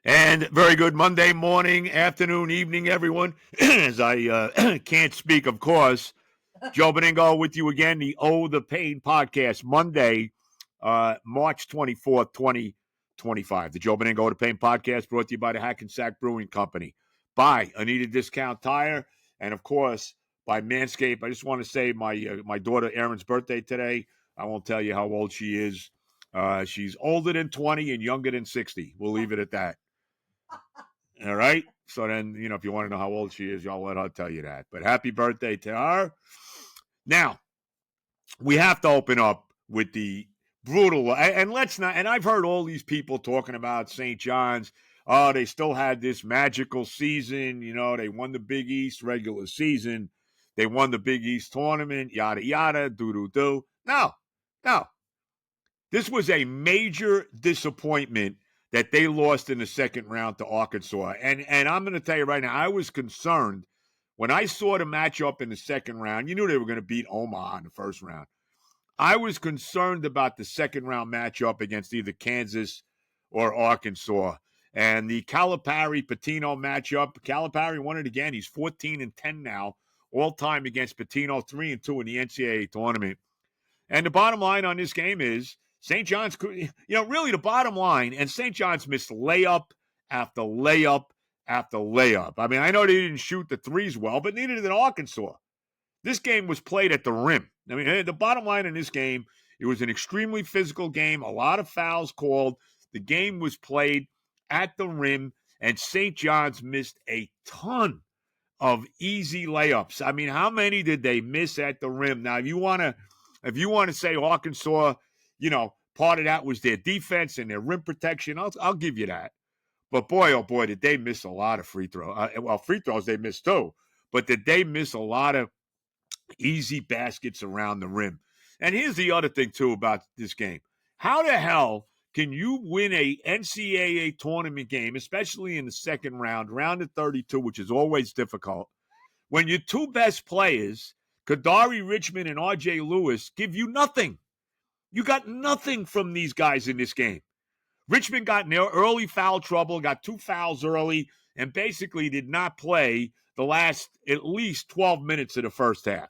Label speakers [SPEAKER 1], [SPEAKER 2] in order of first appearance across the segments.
[SPEAKER 1] And very good Monday morning, afternoon, evening, everyone. As I can't speak, of course, Joe Benigno with you again, the the Pain podcast, Monday, March 24th, 2025. The Joe Benigno the Pain podcast brought to you by the Hackensack Brewing Company, by Anita Discount Tire, and of course, by Manscape. I just want to say my daughter Erin's birthday today. I won't tell you how old she is. She's older than 20 and younger than 60. We'll leave it at that. All right. So then, if you want to know how old she is, y'all let her tell you that. But happy birthday to her. Now, we have to open up with the brutal, and let's not, and I've heard all these people talking about St. John's. Oh, they still had this magical season. They won the Big East regular season. They won the Big East tournament, yada, yada, do. No. This was a major disappointment that they lost in the second round to Arkansas. And I'm going to tell you right now, I was concerned when I saw the matchup in the second round. You knew they were going to beat Omaha in the first round. I was concerned about the second round matchup against either Kansas or Arkansas. And the Calipari-Patino matchup, Calipari won it again. He's 14-10 now, all time against Patino, 3-2 in the NCAA tournament. And the bottom line on this game is St. John's, really the bottom line, and St. John's missed layup after layup after layup. I mean, I know they didn't shoot the threes well, but neither did Arkansas. This game was played at the rim. I mean, the bottom line in this game, it was an extremely physical game, a lot of fouls called. The game was played at the rim, and St. John's missed a ton of easy layups. I mean, how many did they miss at the rim? Now, if you want to say Arkansas, part of that was their defense and their rim protection, I'll give you that. But boy, oh boy, did they miss a lot of free throws. Free throws they missed too. But did they miss a lot of easy baskets around the rim? And here's the other thing, too, about this game. How the hell can you win a NCAA tournament game, especially in the second round, round of 32, which is always difficult, when your two best players, Kadari Richmond and R.J. Lewis, give you nothing? You got nothing from these guys in this game. Richmond got in early foul trouble, got 2 fouls early, and basically did not play the last at least 12 minutes of the first half.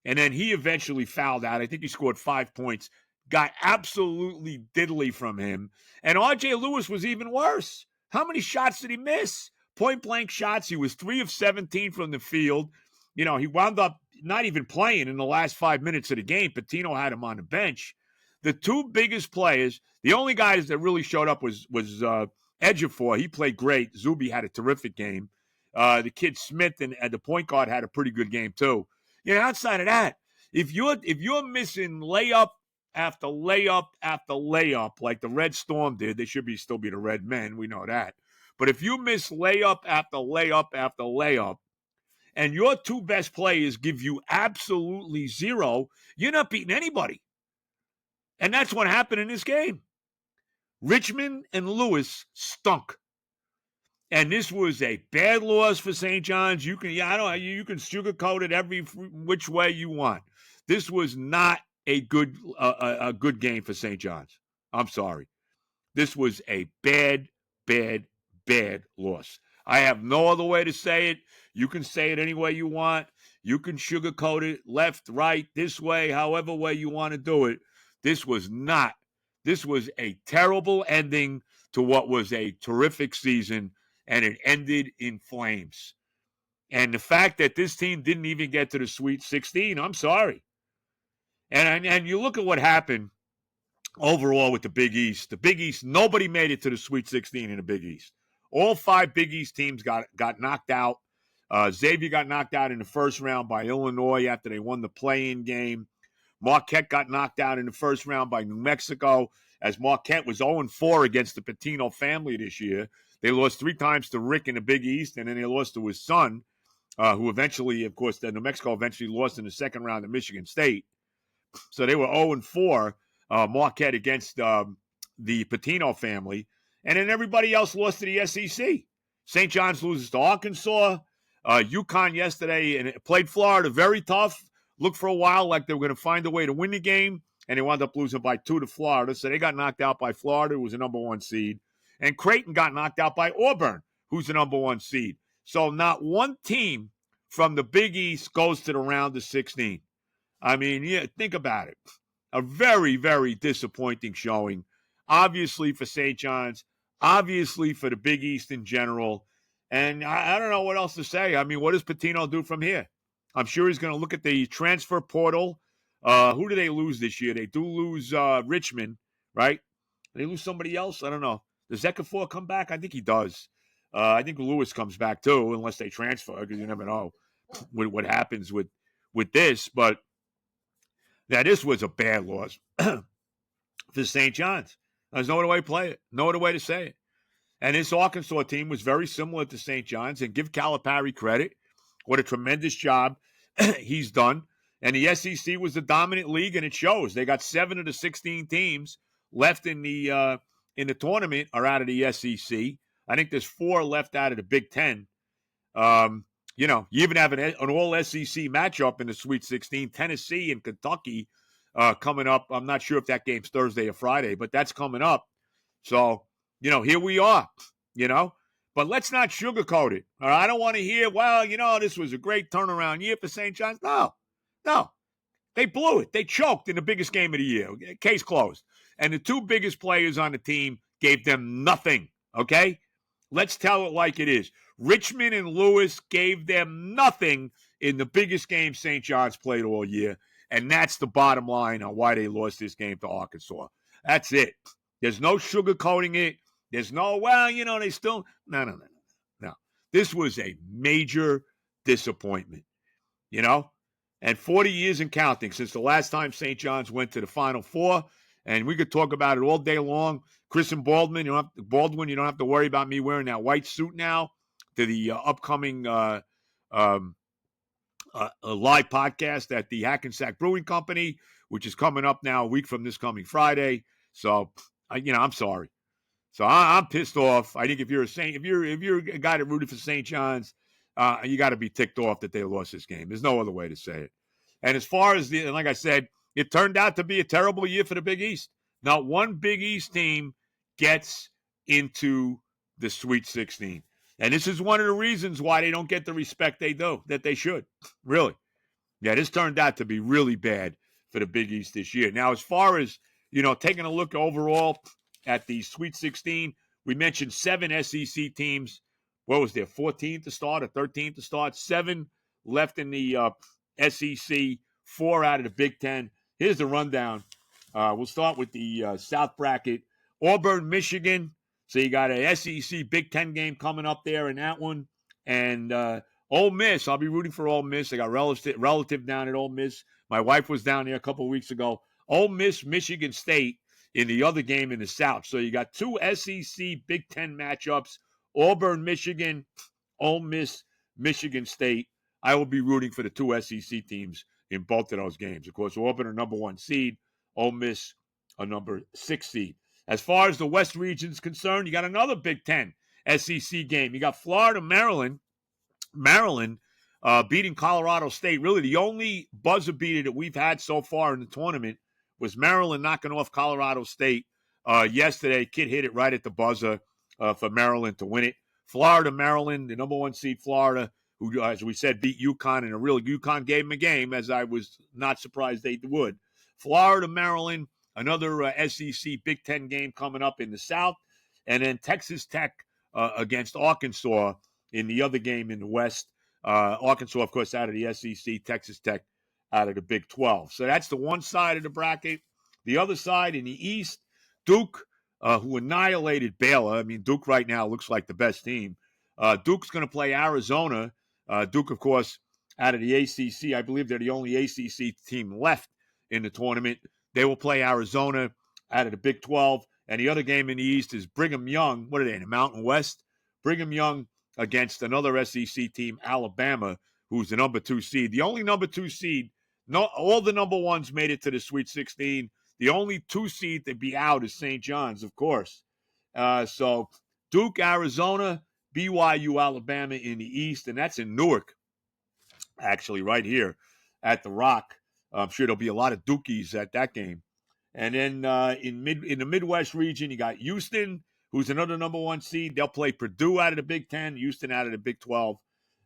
[SPEAKER 1] And then he eventually fouled out. I think he scored 5 points. Got absolutely diddly from him. And R.J. Lewis was even worse. How many shots did he miss? Point-blank shots. He was 3 of 17 from the field. He wound up not even playing in the last 5 minutes of the game. Patino had him on the bench. The two biggest players, the only guys that really showed up was Ejiofor. He played great. Zuby had a terrific game. The kid Smith and the point guard had a pretty good game too. Outside of that, if you're missing layup after layup after layup like the Red Storm did, they should still be the Red Men. We know that. But if you miss layup after layup after layup, and your two best players give you absolutely zero, you're not beating anybody. And that's what happened in this game. Richmond and Lewis stunk. And this was a bad loss for St. John's. You can sugarcoat it every which way you want. This was not a good game for St. John's. I'm sorry. This was a bad loss. I have no other way to say it. You can say it any way you want. You can sugarcoat it left, right, this way, however way you want to do it. This was a terrible ending to what was a terrific season, and it ended in flames. And the fact that this team didn't even get to the Sweet 16, I'm sorry. And you look at what happened overall with the Big East. The Big East, nobody made it to the Sweet 16 in the Big East. All 5 Big East teams got knocked out. Xavier got knocked out in the first round by Illinois after they won the play-in game. Marquette got knocked out in the first round by New Mexico, as Marquette was 0-4 against the Patino family this year. They lost 3 times to Rick in the Big East, and then they lost to his son, who eventually, of course, New Mexico eventually lost in the second round to Michigan State. So they were 0-4, Marquette against the Patino family. And then everybody else lost to the SEC. St. John's loses to Arkansas. UConn yesterday and played Florida very tough. Looked for a while like they were going to find a way to win the game, and they wound up losing by 2 to Florida. So they got knocked out by Florida, who was a number 1 seed. And Creighton got knocked out by Auburn, who's the number 1 seed. So not one team from the Big East goes to the round of 16. I mean, yeah, think about it. A very, very disappointing showing, obviously for St. John's, obviously for the Big East in general. And I don't know what else to say. I mean, what does Pitino do from here? I'm sure he's going to look at the transfer portal. Who do they lose this year? They do lose Richmond, right? They lose somebody else? I don't know. Does Ekafor come back? I think he does. I think Lewis comes back too, unless they transfer, because you never know what happens with this. But now this was a bad loss for St. John's. There's no other way to play it. No other way to say it. And this Arkansas team was very similar to St. John's. And give Calipari credit. What a tremendous job he's done. And the SEC was the dominant league, and it shows. They got 7 of the 16 teams left in the tournament are out of the SEC. I think there's 4 left out of the Big Ten. You even have an all-SEC matchup in the Sweet 16, Tennessee and Kentucky coming up. I'm not sure if that game's Thursday or Friday, but that's coming up. So, here we are, But let's not sugarcoat it. All right? I don't want to hear, well, this was a great turnaround year for St. John's. No. They blew it. They choked in the biggest game of the year. Case closed. And the 2 biggest players on the team gave them nothing, okay? Let's tell it like it is. Richmond and Lewis gave them nothing in the biggest game St. John's played all year, and that's the bottom line on why they lost this game to Arkansas. That's it. There's no sugarcoating it. There's no, they still – no. This was a major disappointment, And 40 years and counting since the last time St. John's went to the Final Four, and we could talk about it all day long. Chris and Baldwin, you don't have to worry about me wearing that white suit now to the upcoming live podcast at the Hackensack Brewing Company, which is coming up now a week from this coming Friday. So, I'm sorry. So I'm pissed off. I think if you're a guy that rooted for St. John's, you got to be ticked off that they lost this game. There's no other way to say it. And as far as like I said, it turned out to be a terrible year for the Big East. Not one Big East team gets into the Sweet 16. And this is one of the reasons why they don't get the respect that they should. Really. Yeah, this turned out to be really bad for the Big East this year. Now, as far as, taking a look overall at the Sweet 16, we mentioned 7 SEC teams. What was there, 14 to start or 13 to start? 7 left in the SEC, 4 out of the Big Ten. Here's the rundown. We'll start with the South bracket. Auburn, Michigan. So you got a SEC Big Ten game coming up there in that one. And Ole Miss, I'll be rooting for Ole Miss. I got relative down at Ole Miss. My wife was down there a couple of weeks ago. Ole Miss, Michigan State in the other game in the South. So you got 2 SEC Big Ten matchups. Auburn, Michigan, Ole Miss, Michigan State. I will be rooting for the 2 SEC teams in both of those games. Of course, Auburn a number 1 seed, Ole Miss a number 6 seed. As far as the West region is concerned, you got another Big Ten SEC game. You got Florida, Maryland. Maryland beating Colorado State. Really, the only buzzer beater that we've had so far in the tournament was Maryland knocking off Colorado State yesterday. Kid hit it right at the buzzer for Maryland to win it. Florida, Maryland, the number 1 seed Florida, who, as we said, beat UConn, and a real UConn gave them a game, as I was not surprised they would. Florida, Maryland, another SEC Big Ten game coming up in the South, and then Texas Tech against Arkansas in the other game in the West. Arkansas, of course, out of the SEC, Texas Tech out of the Big 12. So that's the one side of the bracket. The other side in the East, Duke, who annihilated Baylor. I mean, Duke right now looks like the best team. Duke's going to play Arizona. Duke, of course, out of the ACC. I believe they're the only ACC team left in the tournament. They will play Arizona out of the Big 12. And the other game in the East is Brigham Young. What are they in the Mountain West? Brigham Young against another SEC team, Alabama, who's the number 2 seed. The only number 2 seed, all the number 1s made it to the Sweet 16. The only 2 seed to be out is St. John's, of course. So Duke, Arizona, BYU, Alabama in the East, and that's in Newark, actually, right here at the Rock. I'm sure there'll be a lot of Dukies at that game. And then in the Midwest region, you got Houston, who's another number 1 seed. They'll play Purdue out of the Big Ten, Houston out of the Big 12.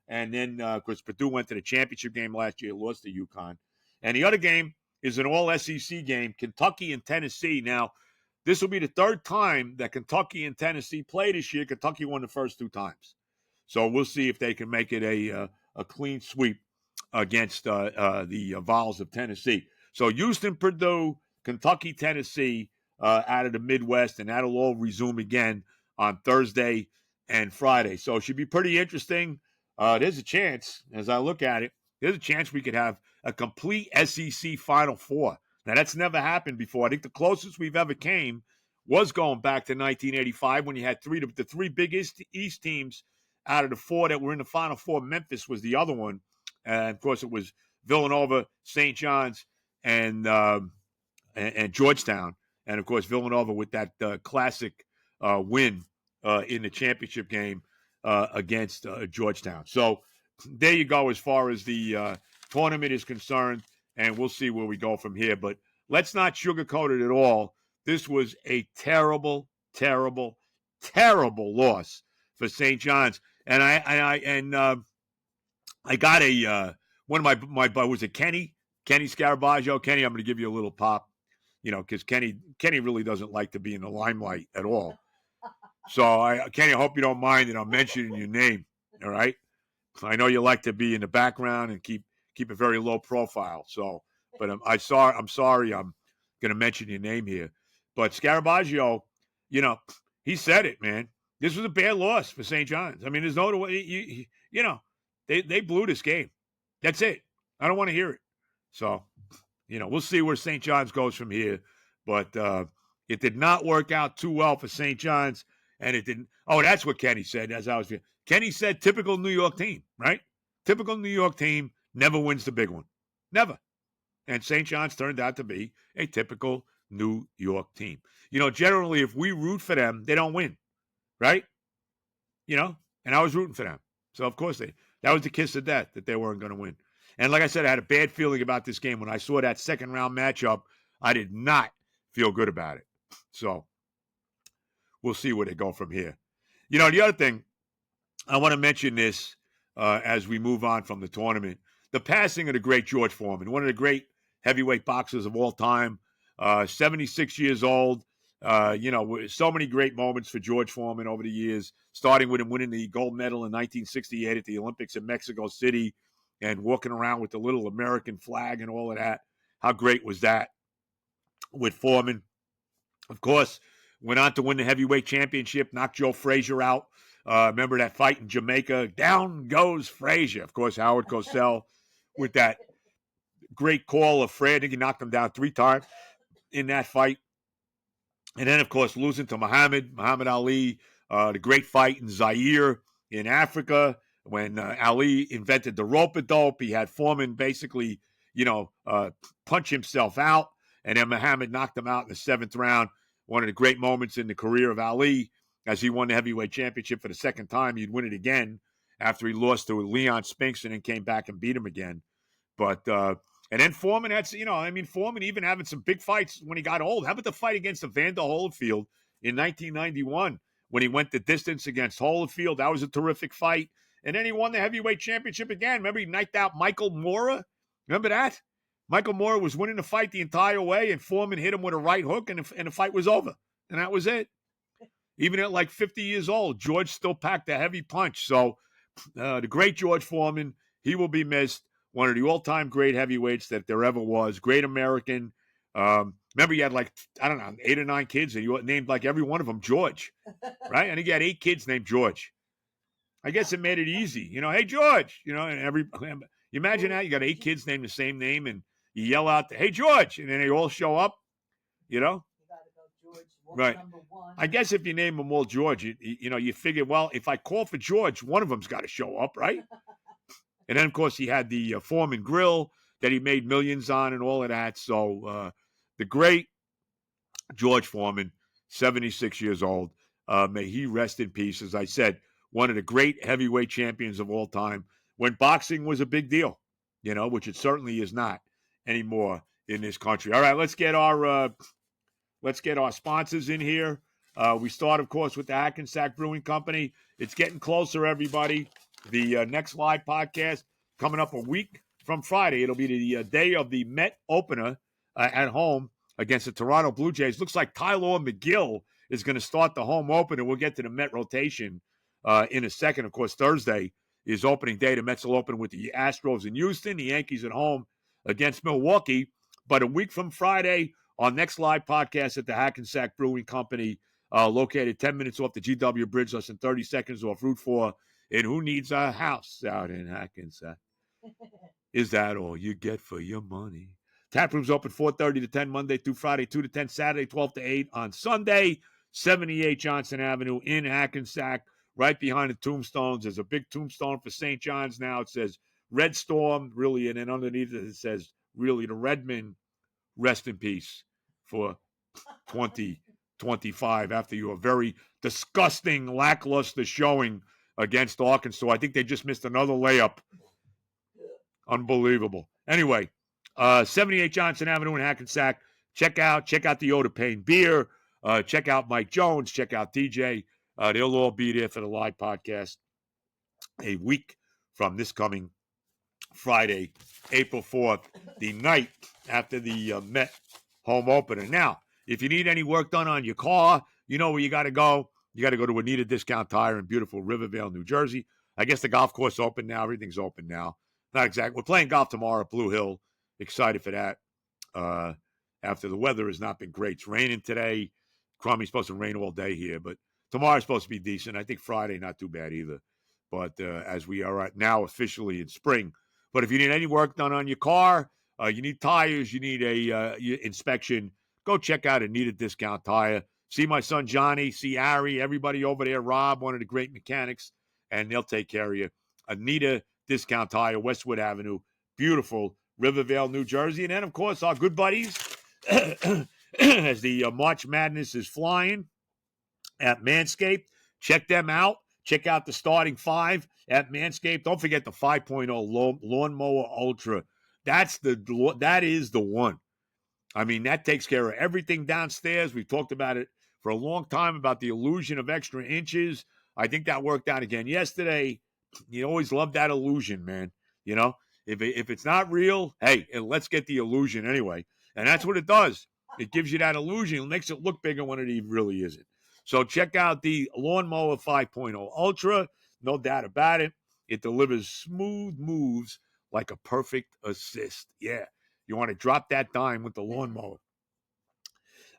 [SPEAKER 1] And then, of course, Purdue went to the championship game last year, lost to UConn. And the other game is an all-SEC game, Kentucky and Tennessee. Now, this will be the third time that Kentucky and Tennessee play this year. Kentucky won the first 2 times. So we'll see if they can make it a clean sweep against the Vols of Tennessee. So Houston, Purdue, Kentucky, Tennessee out of the Midwest, and that'll all resume again on Thursday and Friday. So it should be pretty interesting. There's a chance, as I look at it, there's a chance we could have a complete SEC Final Four. Now, that's never happened before. I think the closest we've ever came was going back to 1985 when you had the three biggest East teams out of the 4 that were in the Final Four. Memphis was the other one. And, of course, it was Villanova, St. John's, and Georgetown. And, of course, Villanova with that classic win in the championship game against Georgetown. So there you go as far as the tournament is concerned, and we'll see where we go from here. But let's not sugarcoat it at all. This was a terrible, terrible, terrible loss for St. John's. And I got one of my was it Kenny Scarabaggio. Kenny, I'm going to give you a little pop, because Kenny really doesn't like to be in the limelight at all. So Kenny, I hope you don't mind that I'm mentioning your name. All right, I know you like to be in the background and keep a very low profile. So, but I'm sorry, I'm going to mention your name here. But Scarabaggio, he said it, man. This was a bad loss for St. John's. I mean, there's no way, they blew this game. That's it. I don't want to hear it. So, we'll see where St. John's goes from here. But it did not work out too well for St. John's, and it didn't. Oh, that's what Kenny said. Kenny said, typical New York team, right? Typical New York team never wins the big one. Never. And St. John's turned out to be a typical New York team. Generally, if we root for them, they don't win, right? And I was rooting for them. So, of course, that was the kiss of death that they weren't going to win. And like I said, I had a bad feeling about this game. When I saw that second-round matchup, I did not feel good about it. So we'll see where they go from here. The other thing, I want to mention this as we move on from the tournament. The passing of the great George Foreman, one of the great heavyweight boxers of all time, 76 years old. So many great moments for George Foreman over the years, starting with him winning the gold medal in 1968 at the Olympics in Mexico City and walking around with the little American flag and all of that. How great was that with Foreman? Of course, went on to win the heavyweight championship, knocked Joe Frazier out. Remember that fight in Jamaica? Down goes Frazier. Of course, Howard Cosell with that great call of Fred. I think he knocked him down 3 times in that fight. And then, of course, losing to Muhammad Ali, the great fight in Zaire in Africa when Ali invented the rope-a-dope. He had Foreman basically, punch himself out, and then Muhammad knocked him out in the 7th round. One of the great moments in the career of Ali as he won the heavyweight championship for the second time. He'd win it again after he lost to Leon Spinks and then came back and beat him again. But and then Foreman had, Foreman even having some big fights when he got old. How about the fight against Evander Holyfield in 1991 when he went the distance against Holyfield? That was a terrific fight. And then he won the heavyweight championship again. Remember, he knocked out Michael Moorer? Remember that? Michael Moorer was winning the fight the entire way, and Foreman hit him with a right hook, and the fight was over. And that was it. Even at like 50 years old, George still packed a heavy punch. So the great George Foreman, he will be missed. One of the all-time great heavyweights that there ever was. Great American. Remember, he had 8 or 9 kids, and you named every one of them George, right? I think he had 8 kids named George. I guess it made it easy. Hey, George. And you imagine that? You got 8 kids named the same name, and you yell out, hey, George, and then they all show up, You got to go George. Right. Number 1. I guess if you name them all George, you figure, well, if I call for George, one of them's got to show up, right? And then, of course, he had the Foreman grill that he made millions on and all of that. So the great George Foreman, 76 years old, may he rest in peace. As I said, one of the great heavyweight champions of all time when boxing was a big deal, which it certainly is not anymore in this country. All right, let's get our sponsors in here. We start, of course, with the Hackensack Brewing Company. It's getting closer, everybody. The next live podcast coming up a week from Friday. It'll be the day of the Met opener at home against the Toronto Blue Jays. Looks like Tyler McGill is going to start the home opener. We'll get to the Met rotation in a second. Of course, Thursday is opening day. The Mets will open with the Astros in Houston. The Yankees at home against Milwaukee. But a week from Friday, our next live podcast at the Hackensack Brewing Company, located 10 minutes off the GW Bridge, less than 30 seconds off Route 4. And who needs a house out in Hackensack? Is that all you get for your money? Tap room's open 4:30 to 10 Monday through Friday, 2 to 10 Saturday, 12 to 8 on Sunday. 78 Johnson Avenue in Hackensack, right behind the tombstones. There's a big tombstone for St. John's now. It says Red Storm, really, and then underneath it says, really, the Redmen, rest in peace for 2025 after your very disgusting, lackluster showing against Arkansas. I think they just missed another layup. Unbelievable. Anyway, 78 Johnson Avenue in Hackensack. Check out the Oda Payne beer. Check out Mike Jones. Check out DJ. They'll all be there for the live podcast a week from this coming Friday, April 4th, the night after the Met home opener. Now, if you need any work done on your car, you know where you got to go. You got to go to Anita Discount Tire in beautiful Rivervale, New Jersey. I guess the golf course open now. Everything's open now. Not exactly. We're playing golf tomorrow at Blue Hill. Excited for that. After the weather has not been great. It's raining today. Crummy, supposed to rain all day here, but tomorrow's supposed to be decent. I think Friday, not too bad either. But as we are now officially in spring. But if you need any work done on your car, you need tires, you need a inspection, go check out Anita Discount Tire. See my son Johnny, see Ari, everybody over there, Rob, one of the great mechanics, and they'll take care of you. Anita Discount Tire, Westwood Avenue, beautiful Rivervale, New Jersey. And then, of course, our good buddies, as the March Madness is flying at Manscaped. Check them out. Check out the starting five at Manscaped. Don't forget the 5.0 Lawnmower Ultra. That is the one. I mean, that takes care of everything downstairs. We've talked about it for a long time, about the illusion of extra inches. I think that worked out again yesterday. You always love that illusion, man. You know, if it's not real, hey, let's get the illusion anyway. And that's what it does. It gives you that illusion. It makes it look bigger when it really isn't. So check out the Lawnmower 5.0 Ultra. No doubt about it. It delivers smooth moves like a perfect assist. Yeah. You want to drop that dime with the lawnmower.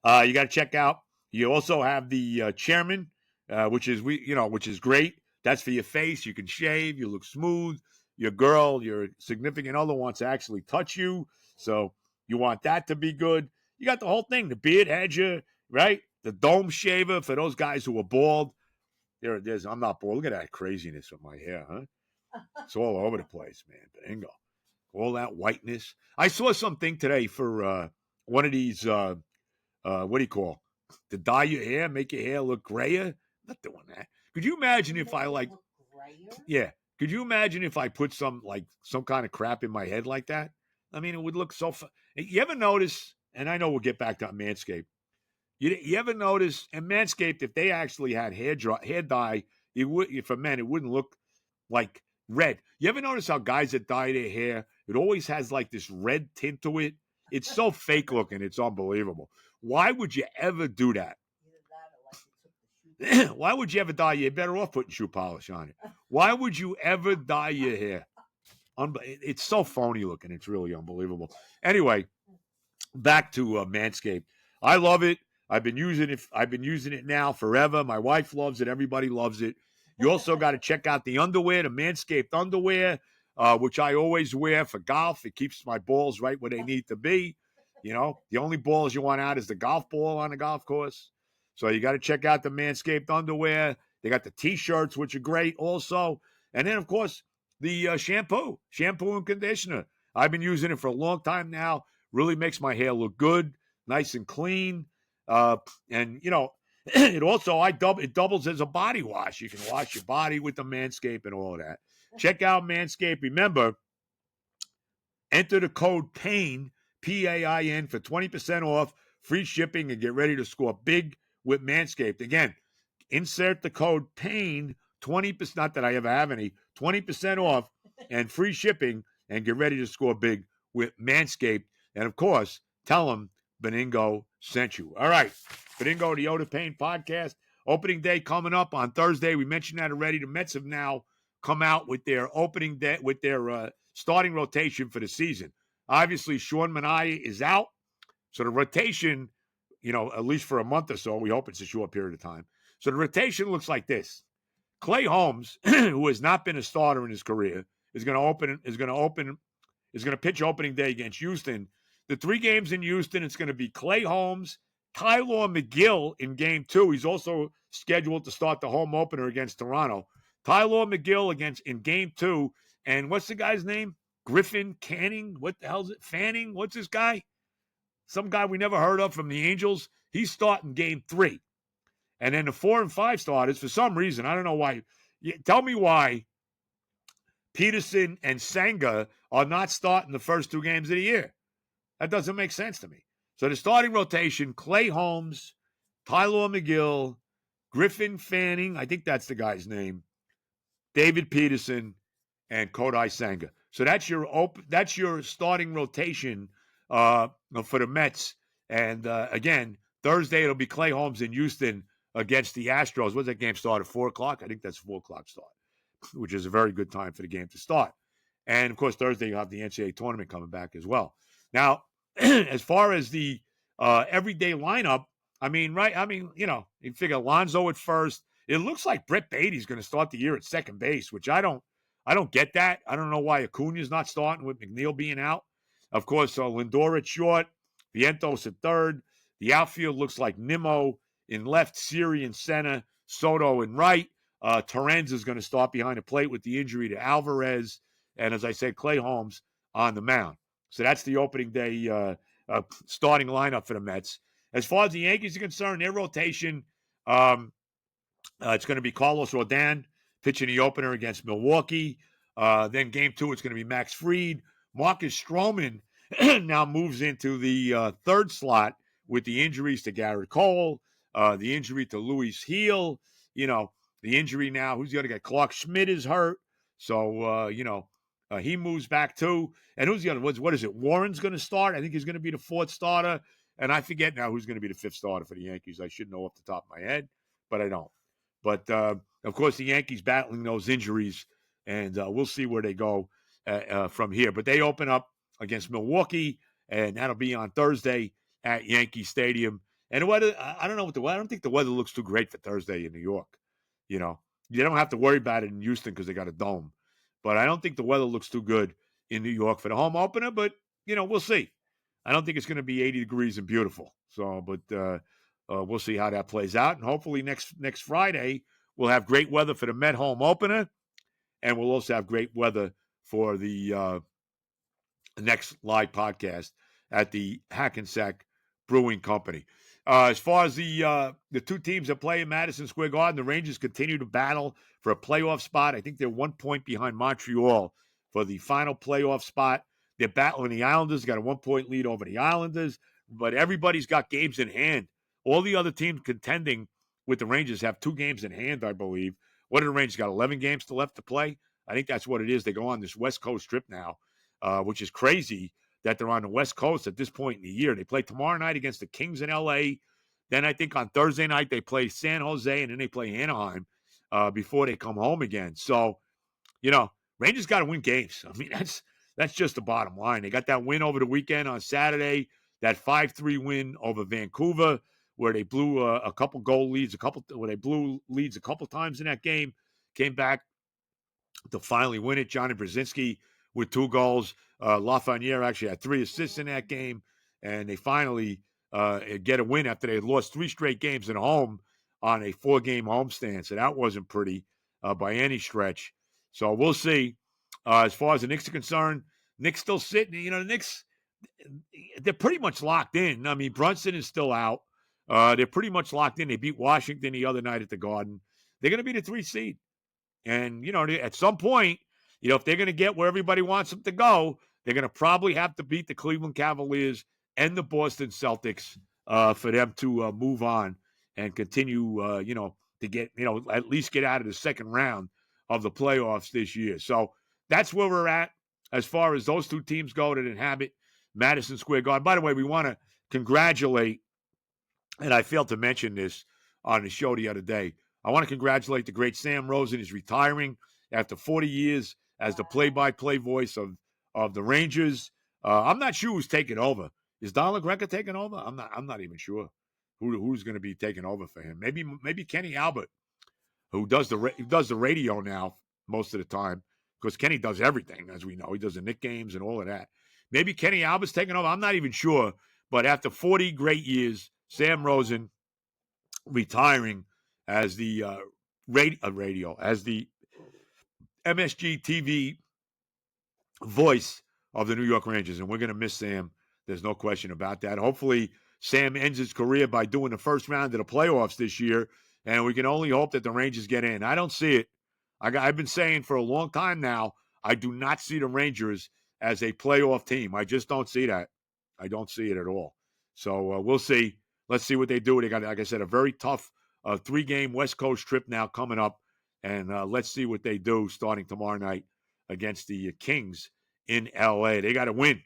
[SPEAKER 1] You got to check out. You also have the Chairman, which is great. That's for your face. You can shave. You look smooth. Your girl, your significant other wants to actually touch you. So you want that to be good. You got the whole thing. The beard hedger, right? The dome shaver for those guys who are bald. There it is. I'm not bald. Look at that craziness with my hair, huh? It's all over the place, man. Benigno. All that whiteness. I saw something today for one of these, what do you call, to dye your hair, make your hair look grayer. Not doing that. Could you imagine if I yeah. Could you imagine if I put some kind of crap in my head like that? I mean, it would look so fun. You ever notice, and I know we'll get back to Manscaped. You ever notice, and Manscaped, if they actually had hair dye, for men, it wouldn't look like red. You ever notice how guys that dye their hair, it always has like this red tint to it? It's so fake looking. It's unbelievable. Why would you ever do that? Why would you ever dye your hair? Better off putting shoe polish on it. Why would you ever dye your hair? It's so phony looking. It's really unbelievable. Anyway, back to Manscaped. I love it. I've been using it now forever. My wife loves it. Everybody loves it. You also got to check out the underwear, the Manscaped underwear, which I always wear for golf. It keeps my balls right where they need to be. You know, the only balls you want out is the golf ball on the golf course. So you got to check out the Manscaped underwear. They got the T-shirts, which are great also. And then, of course, the shampoo and conditioner. I've been using it for a long time now. Really makes my hair look good, nice and clean. And, you know, it doubles as a body wash. You can wash your body with the Manscaped and all of that. Check out Manscaped. Remember, enter the code PAIN, P-A-I-N, for 20% off, free shipping, and get ready to score big with Manscaped. Again, insert the code PAIN, 20%, not that I ever have any, 20% off and free shipping, and get ready to score big with Manscaped. And, of course, tell them Benigno sent you. All right, Benigno, the Oda Payne podcast. Opening day coming up on Thursday. We mentioned that already. The Mets have now come out with their opening day, with their starting rotation for the season. Obviously, Sean Manaea is out. So the rotation, at least for a month or so, we hope it's a short period of time. So the rotation looks like this. Clay Holmes, who has not been a starter in his career, is going to pitch opening day against Houston. The 3 games in Houston, it's going to be Clay Holmes, Tyler McGill in game 2. He's also scheduled to start the home opener against Toronto. Tyler McGill in game 2. And what's the guy's name? Griffin Canning? What the hell is it? Fanning? What's this guy? Some guy we never heard of from the Angels. He's starting game 3. And then the 4 and 5 starters, for some reason, I don't know why. Tell me why Peterson and Saga are not starting the first 2 games of the year. That doesn't make sense to me. So the starting rotation, Clay Holmes, Tyler McGill, Griffin Fanning, I think that's the guy's name, David Peterson, and Kodai Senga. So that's your starting rotation for the Mets. And again, Thursday it'll be Clay Holmes in Houston against the Astros. What's that game start at 4 o'clock? I think that's 4 o'clock start, which is a very good time for the game to start. And of course, Thursday you have the NCAA tournament coming back as well. Now, as far as the everyday lineup, you figure Alonso at first. It looks like Brett Beatty's going to start the year at second base, which I don't get that. I don't know why Acuna's not starting with McNeil being out. Of course, Lindor at short, Vientos at third. The outfield looks like Nimmo in left, Siri in center, Soto in right. Torrens is going to start behind the plate with the injury to Alvarez. And as I said, Clay Holmes on the mound. So that's the opening day starting lineup for the Mets. As far as the Yankees are concerned, their rotation, it's going to be Carlos Rodon pitching the opener against Milwaukee. Then game 2, it's going to be Max Fried. Marcus Stroman now moves into the third slot with the injuries to Garrett Cole, the injury to Luis Heel. The injury now, who's going to get? Clark Schmidt is hurt. So, he moves back too. And who's the other? What is it? Warren's going to start. I think he's going to be the 4th starter. And I forget now who's going to be the 5th starter for the Yankees. I should know off the top of my head, but I don't. But, of course, the Yankees battling those injuries, and we'll see where they go from here. But they open up against Milwaukee, and that'll be on Thursday at Yankee Stadium. And the weather, I don't know what the weather. I don't think the weather looks too great for Thursday in New York. You don't have to worry about it in Houston because they got a dome. But I don't think the weather looks too good in New York for the home opener. But, we'll see. I don't think it's going to be 80 degrees and beautiful. So, but we'll see how that plays out. And hopefully next Friday, we'll have great weather for the Met home opener. And we'll also have great weather for the next live podcast at the Hackensack Brewing Company. As far as the 2 teams that play in Madison Square Garden, the Rangers continue to battle for a playoff spot. I think they're 1 point behind Montreal for the final playoff spot. They're battling the Islanders, got a 1-point lead over the Islanders, but everybody's got games in hand. All the other teams contending with the Rangers have 2 games in hand, I believe. What do the Rangers got? 11 games left to play? I think that's what it is. They go on this West Coast trip now, which is crazy that they're on the West Coast at this point in the year. They play tomorrow night against the Kings in L.A. Then I think on Thursday night they play San Jose, and then they play Anaheim before they come home again. So, Rangers got to win games. I mean, that's just the bottom line. They got that win over the weekend on Saturday, that 5-3 win over Vancouver, where they blew a couple goal leads, where they blew leads a couple times in that game, came back to finally win it. Johnny Brzezinski with 2 goals. Lafreniere actually had 3 assists in that game, and they finally get a win after they had lost 3 straight games at home on a 4-game homestand. So that wasn't pretty by any stretch. So we'll see. As far as the Knicks are concerned, Knicks still sitting. The Knicks, they're pretty much locked in. I mean, Brunson is still out. They're pretty much locked in. They beat Washington the other night at the Garden. They're going to be the 3 seed. And, at some point, if they're going to get where everybody wants them to go, they're going to probably have to beat the Cleveland Cavaliers and the Boston Celtics for them to move on and continue, to get, at least get out of the second round of the playoffs this year. So that's where we're at as far as those two teams go that inhabit Madison Square Garden. By the way, we want to congratulate, and I failed to mention this on the show the other day. I want to congratulate the great Sam Rosen. He's retiring after 40 years as the play-by-play voice of the Rangers. I'm not sure who's taking over. Is Don LaGreca taking over? I'm not even sure who's going to be taking over for him. Maybe Kenny Albert, who does the radio now most of the time, because Kenny does everything, as we know. He does the Knick games and all of that. Maybe Kenny Albert's taking over. I'm not even sure. But after 40 great years, Sam Rosen retiring as the radio, as the MSG TV voice of the New York Rangers. And we're going to miss Sam. There's no question about that. Hopefully, Sam ends his career by doing the first round of the playoffs this year. And we can only hope that the Rangers get in. I don't see it. I've been saying for a long time now, I do not see the Rangers as a playoff team. I just don't see that. I don't see it at all. So we'll see. Let's see what they do. They got, like I said, a very tough 3-game West Coast trip now coming up. And let's see what they do starting tomorrow night against the Kings in L.A. They got to win.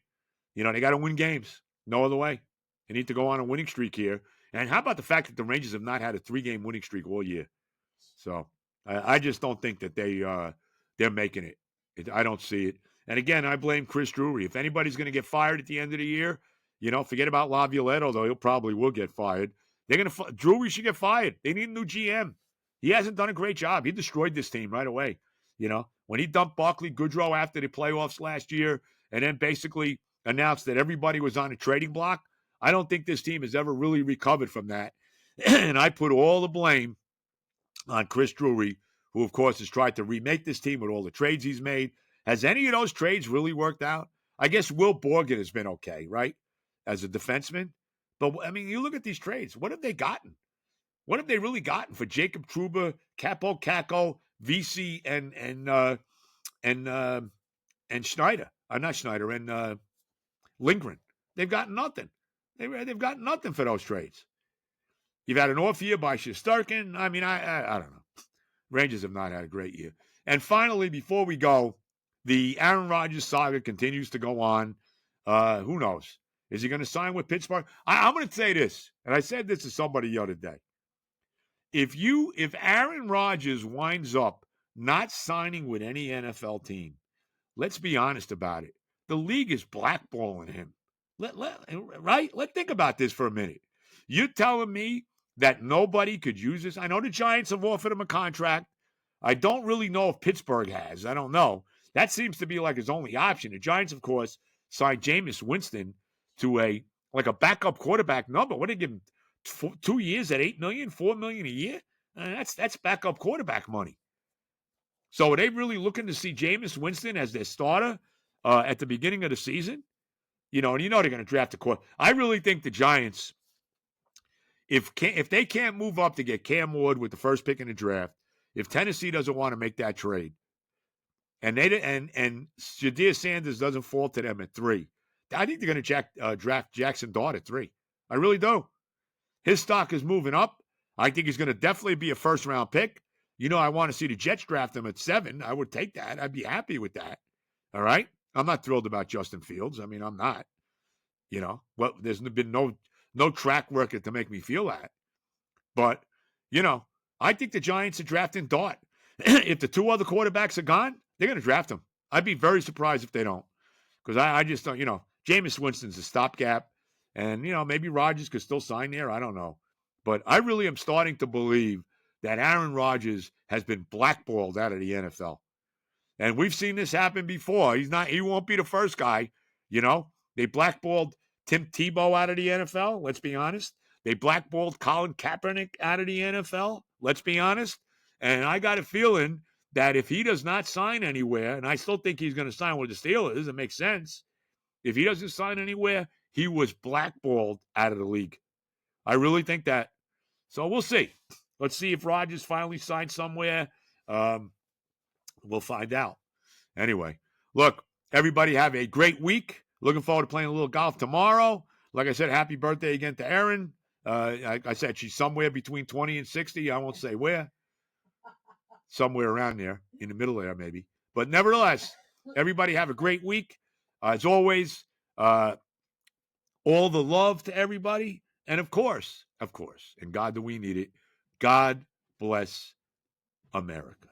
[SPEAKER 1] They got to win games. No other way. They need to go on a winning streak here. And how about the fact that the Rangers have not had a 3-game winning streak all year? So I just don't think that they're making it. I don't see it. And again, I blame Chris Drury. If anybody's going to get fired at the end of the year, forget about Laviolette, although he'll probably will get fired. Drury should get fired. They need a new GM. He hasn't done a great job. He destroyed this team right away. When he dumped Barclay Goodrow after the playoffs last year and then basically announced that everybody was on a trading block, I don't think this team has ever really recovered from that. And I put all the blame on Chris Drury, who, of course, has tried to remake this team with all the trades he's made. Has any of those trades really worked out? I guess Will Borgen has been okay, right, as a defenseman. But, you look at these trades. What have they gotten? What have they really gotten for Jacob Trouba, Capo Caco, VC, and Schneider? Not Schneider, and Lindgren. They've gotten nothing. They've gotten nothing for those trades. You've had an off year by Shesterkin. I don't know. Rangers have not had a great year. And finally, before we go, the Aaron Rodgers saga continues to go on. Who knows? Is he going to sign with Pittsburgh? I'm going to say this, and I said this to somebody the other day. If Aaron Rodgers winds up not signing with any NFL team, let's be honest about it. The league is blackballing him. Right? Let's think about this for a minute. You're telling me that nobody could use this? I know the Giants have offered him a contract. I don't really know if Pittsburgh has. I don't know. That seems to be like his only option. The Giants, of course, signed Jameis Winston to a backup quarterback number. What did they give him? 2 years at $8 million, $4 million a year? That's backup quarterback money. So are they really looking to see Jameis Winston as their starter at the beginning of the season? And they're going to draft a quarterback. I really think the Giants, if they can't move up to get Cam Ward with the first pick in the draft, if Tennessee doesn't want to make that trade, and Shadir Sanders doesn't fall to them at 3, I think they're going to draft Jackson Dart at 3. I really do. His stock is moving up. I think he's going to definitely be a first-round pick. I want to see the Jets draft him at 7. I would take that. I'd be happy with that. All right? I'm not thrilled about Justin Fields. I'm not. Well, there's been no track record to make me feel that. But, I think the Giants are drafting Dart. If the 2 other quarterbacks are gone, they're going to draft him. I'd be very surprised if they don't. Because I just don't, Jameis Winston's a stopgap. And, maybe Rodgers could still sign there. I don't know. But I really am starting to believe that Aaron Rodgers has been blackballed out of the NFL. And we've seen this happen before. He won't be the first guy. They blackballed Tim Tebow out of the NFL. Let's be honest. They blackballed Colin Kaepernick out of the NFL. Let's be honest. And I got a feeling that if he does not sign anywhere, and I still think he's going to sign with the Steelers, it makes sense. If he doesn't sign anywhere, he was blackballed out of the league. I really think that. So we'll see. Let's see if Rodgers finally signs somewhere. We'll find out. Anyway, look, everybody have a great week. Looking forward to playing a little golf tomorrow. Like I said, happy birthday again to Aaron. Like I said, she's somewhere between 20 and 60. I won't say where. Somewhere around there, in the middle there, maybe. But nevertheless, everybody have a great week. As always, all the love to everybody. And of course, and God do we need it, God bless America.